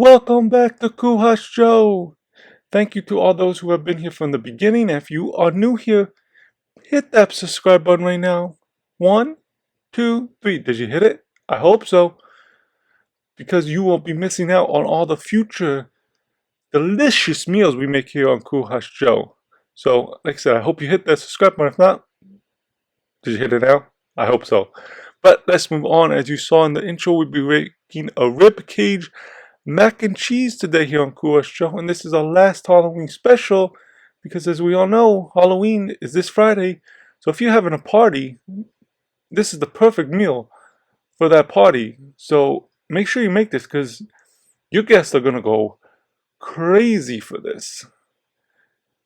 Welcome back to Cool Hush Joe. Thank you to all those who have been here from the beginning. If you are new here, hit that subscribe button right now. 1, 2, 3. Did you hit it? I hope so. Because you won't be missing out on all the future delicious meals we make here on Cool Hush Joe. So, like I said, I hope you hit that subscribe button. If not, did you hit it now? I hope so. But let's move on. As you saw in the intro, we'll be making a rib cage mac and cheese today here on Cool Hush Joe. And this is our last Halloween special because, as we all know, Halloween is this Friday. So if you're having a party, this is the perfect meal for that party. So make sure you make this because your guests are going to go crazy for this.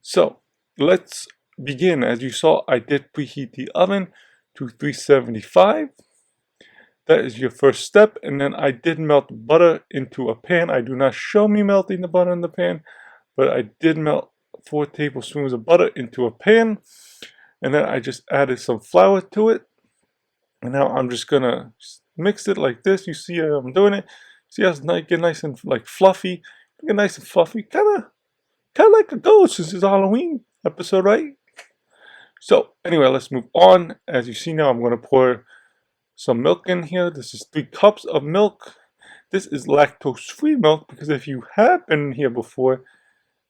So let's begin. As you saw, I did preheat the oven to 375. That is your first step. And then I did melt butter into a pan. I do not show me melting the butter in the pan, but I did melt 4 tablespoons of butter into a pan. And then I just added some flour to it. And now I'm just gonna mix it like this. You see how I'm doing it. See how it's get nice and like fluffy. Get nice and fluffy. Kinda like a ghost. This is Halloween episode, right? So anyway, let's move on. As you see now, I'm gonna pour some milk in here. This is 3 cups of milk. This is lactose-free milk because if you have been here before,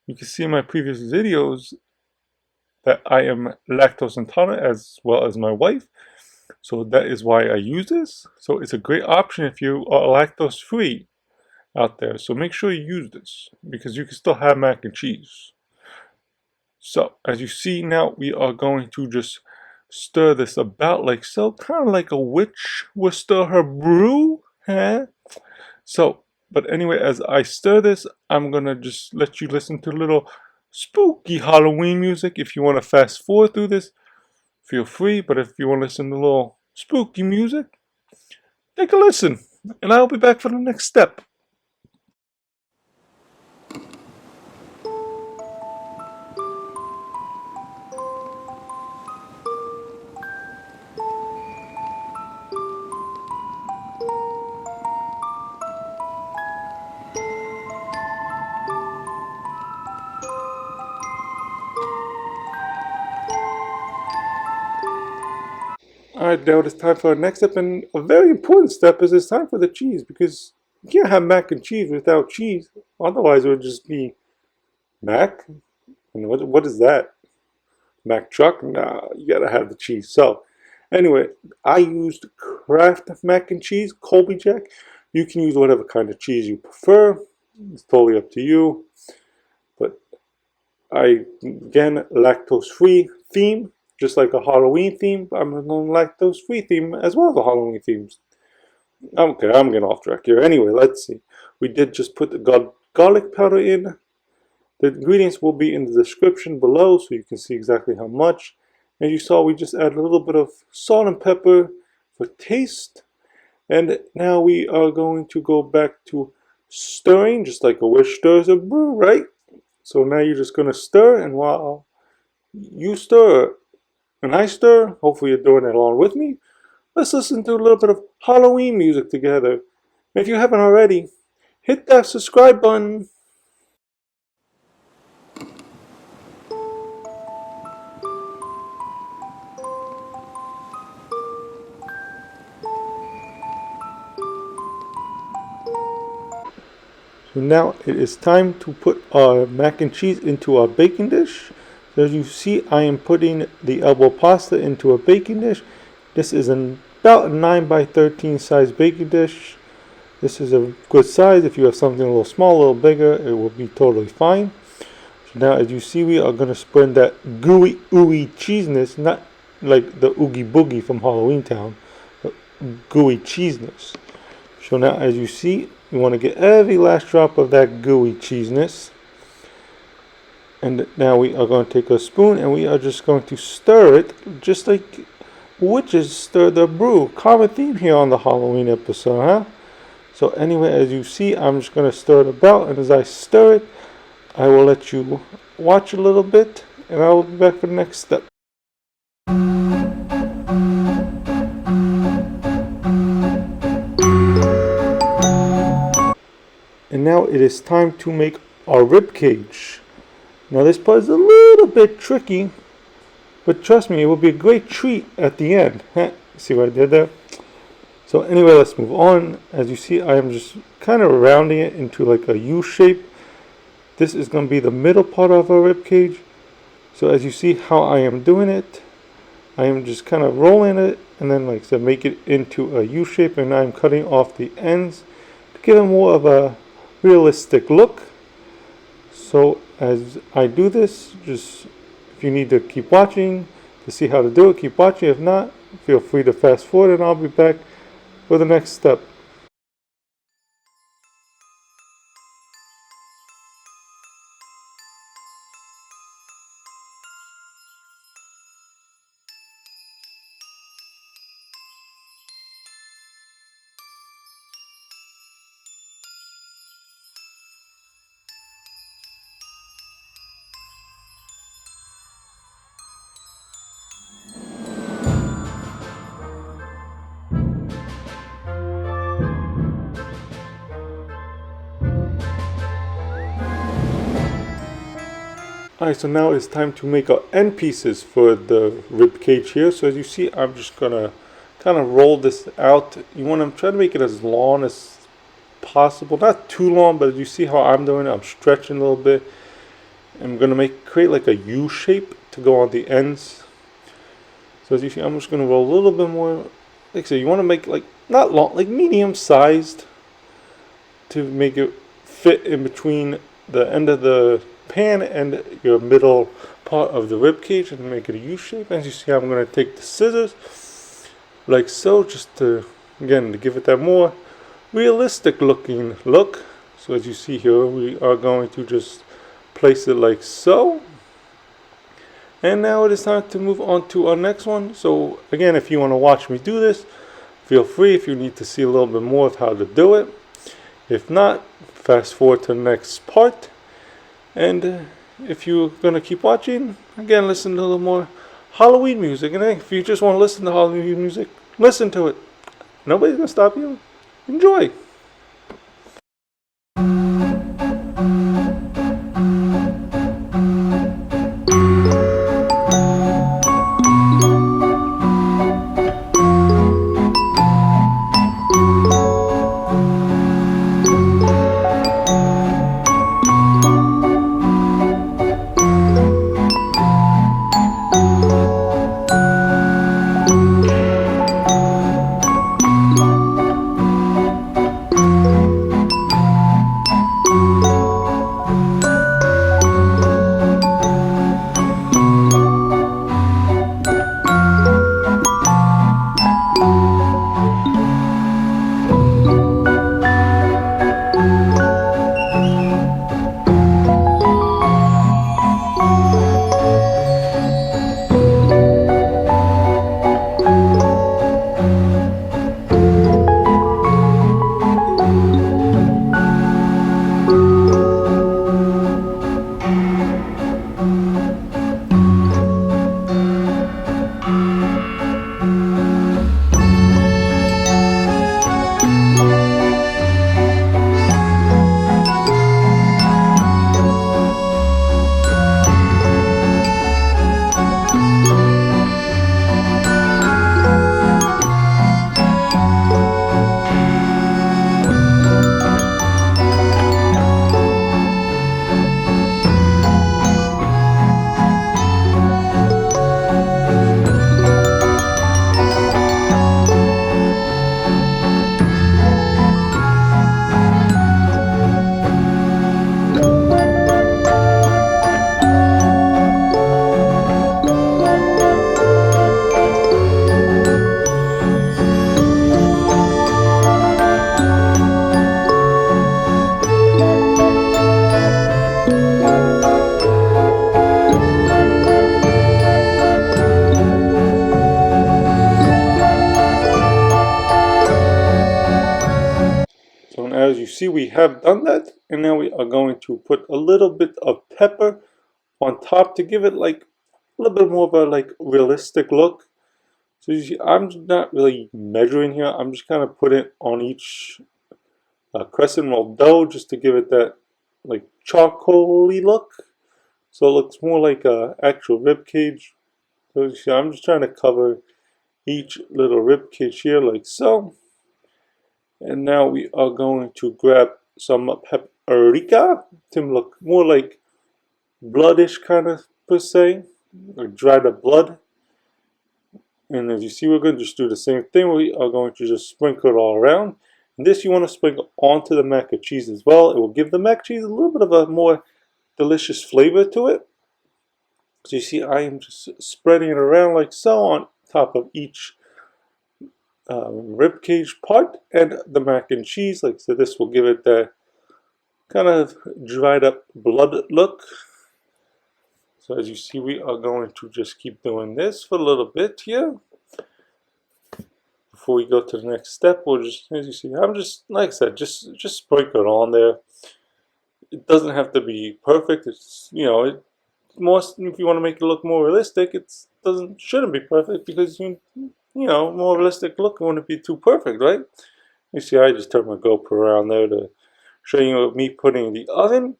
you can see in my previous videos that I am lactose intolerant as well as my wife. So that is why I use this. So it's a great option if you are lactose-free out there. So make sure you use this because you can still have mac and cheese. So as you see now, we are going to just stir this about like so, kind of like a witch would stir her brew, huh? So, but anyway, as I stir this, I'm gonna just let you listen to a little spooky Halloween music. If you want to fast forward through this, feel free. But if you want to listen to a little spooky music, take a listen, and I'll be back for the next step. Alright, now it's time for our next step, and a very important step is it's time for the cheese, because you can't have mac and cheese without cheese. Otherwise it would just be mac. And what is that? Mac truck? Nah, you gotta have the cheese. So, anyway, I used Kraft mac and cheese, Colby Jack. You can use whatever kind of cheese you prefer. It's totally up to you. But I, again, lactose-free theme. Just like a Halloween theme, I'm on lactose-free theme as well as a Halloween theme. Okay, I'm getting off track here. Anyway, let's see. We did just put the garlic powder in. The ingredients will be in the description below so you can see exactly how much. As you saw, we just added a little bit of salt and pepper for taste. And now we are going to go back to stirring, just like a witch stirs a brew, right? So now you're just going to stir, and while you stir, and I stir, hopefully you're doing it along with me, let's listen to a little bit of Halloween music together. If you haven't already, hit that subscribe button. So now it is time to put our mac and cheese into our baking dish. So as you see, I am putting the elbow pasta into a baking dish. This is about a 9 by 13 size baking dish. This is a good size. If you have something a little small, a little bigger, it will be totally fine. So now as you see, we are going to spread that gooey, ooey cheesiness, not like the Oogie Boogie from Halloween Town, but gooey cheesiness. So now as you see, you want to get every last drop of that gooey cheesiness. And now we are going to take a spoon and we are just going to stir it just like witches stir the brew. Common theme here on the Halloween episode, huh? So anyway, as you see, I'm just going to stir it about, and as I stir it, I will let you watch a little bit, and I will be back for the next step. And now it is time to make our rib cage. Now this part is a little bit tricky, but trust me, it will be a great treat at the end. See what I did there? So anyway, let's move on. As you see, I am just kind of rounding it into like a U shape. This is going to be the middle part of our rib cage. So as you see how I am doing it, I am just kind of rolling it and then like I said, make it into a U shape, and I'm cutting off the ends to give it more of a realistic look. So as I do this, just if you need to keep watching to see how to do it, keep watching. If not, feel free to fast forward and I'll be back for the next step. Alright, so now it's time to make our end pieces for the rib cage here. So as you see, I'm just gonna kind of roll this out. You want to try to make it as long as possible, not too long, but as you see how I'm doing it, I'm stretching a little bit. I'm gonna create like a U shape to go on the ends. So as you see, I'm just gonna roll a little bit more. Like I said, you want to make like not long, like medium sized, to make it fit in between the end of the pan and your middle part of the rib cage, and make it a U shape. As you see, I'm going to take the scissors like so, just to again to give it that more realistic looking look. So as you see here, we are going to just place it like so. And now it is time to move on to our next one. So again, if you want to watch me do this, feel free. If you need to see a little bit more of how to do it, if not, fast forward to the next part. And if you're going to keep watching, again, listen to a little more Halloween music. And if you just want to listen to Halloween music, listen to it. Nobody's going to stop you. Enjoy. So as you see, we have done that, and now we are going to put a little bit of pepper on top to give it like a little bit more of a like realistic look. So you see, I'm not really measuring here. I'm just kind of putting it on each crescent roll dough just to give it that like charcoaly look. So it looks more like a actual rib cage. So you see, I'm just trying to cover each little rib cage here like so. And now we are going to grab some paprika to look more like bloodish kind of per se, or dried up blood. And as you see, we're going to just do the same thing. We are going to just sprinkle it all around. And this you want to sprinkle onto the mac and cheese as well. It will give the mac and cheese a little bit of a more delicious flavor to it. So you see, I am just spreading it around like so on top of each rib cage part and the mac and cheese. Like so, this will give it that kind of dried up blood look. So as you see, we are going to just keep doing this for a little bit here. Before we go to the next step, we'll just, as you see, I'm just, like I said, just sprinkle it on there. It doesn't have to be perfect. It's, you know, more, if you want to make it look more realistic, shouldn't be perfect because you know, more realistic look wouldn't be too perfect, right? You see, I just turned my GoPro around there to show you me putting in the oven.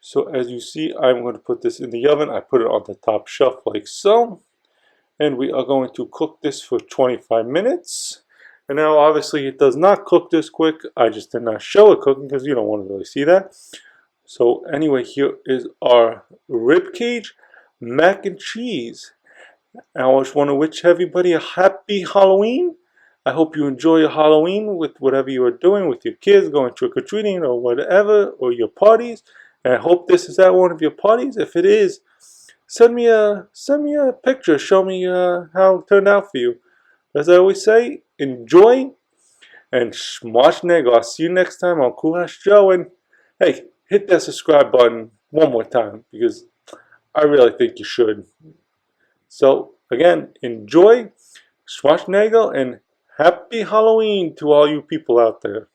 So as you see, I'm going to put this in the oven. I put it on the top shelf like so. And we are going to cook this for 25 minutes. And now obviously it does not cook this quick. I just did not show it cooking because you don't want to really see that. So anyway, here is our rib cage mac and cheese. I just want to wish everybody a happy Halloween. I hope you enjoy your Halloween with whatever you are doing with your kids, going trick-or-treating or whatever, or your parties. And I hope this is at one of your parties. If it is, send me a picture. Show me how it turned out for you. As I always say, enjoy and smacznego. I'll see you next time on Cool House Joe. And hey, hit that subscribe button one more time because I really think you should. So again, enjoy, smacznego, and happy Halloween to all you people out there.